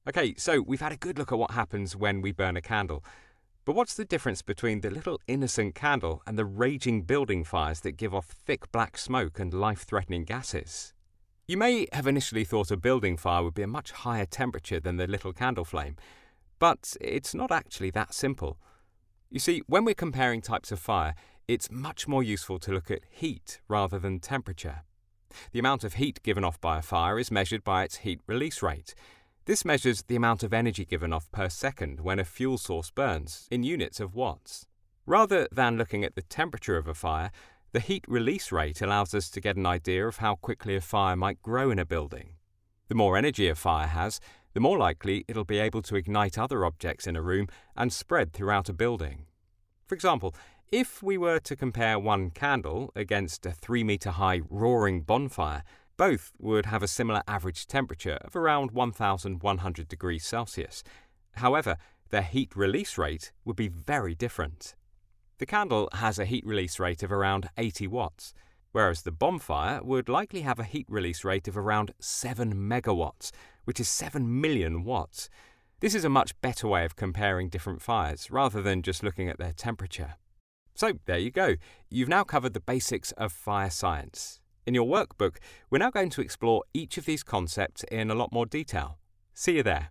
Okay, so we've had a good look at what happens when we burn a candle. But what's the difference between the little innocent candle and the raging building fires that give off thick black smoke and life-threatening gases? You may have initially thought a building fire would be a much higher temperature than the little candle flame, but it's not actually that simple. You see, when we're comparing types of fire, it's much more useful to look at heat rather than temperature. The amount of heat given off by a fire is measured by its heat release rate. This measures the amount of energy given off per second when a fuel source burns, in units of watts. Rather than looking at the temperature of a fire, the heat release rate allows us to get an idea of how quickly a fire might grow in a building. The more energy a fire has, the more likely it'll be able to ignite other objects in a room and spread throughout a building. For example, if we were to compare one candle against a 3-meter-high roaring bonfire, both would have a similar average temperature of around 1,100 degrees Celsius. However, their heat release rate would be very different. The candle has a heat release rate of around 80 watts, whereas the bonfire would likely have a heat release rate of around 7 megawatts, which is 7 million watts. This is a much better way of comparing different fires, rather than just looking at their temperature. So there you go. You've now covered the basics of fire science. In your workbook, we're now going to explore each of these concepts in a lot more detail. See you there.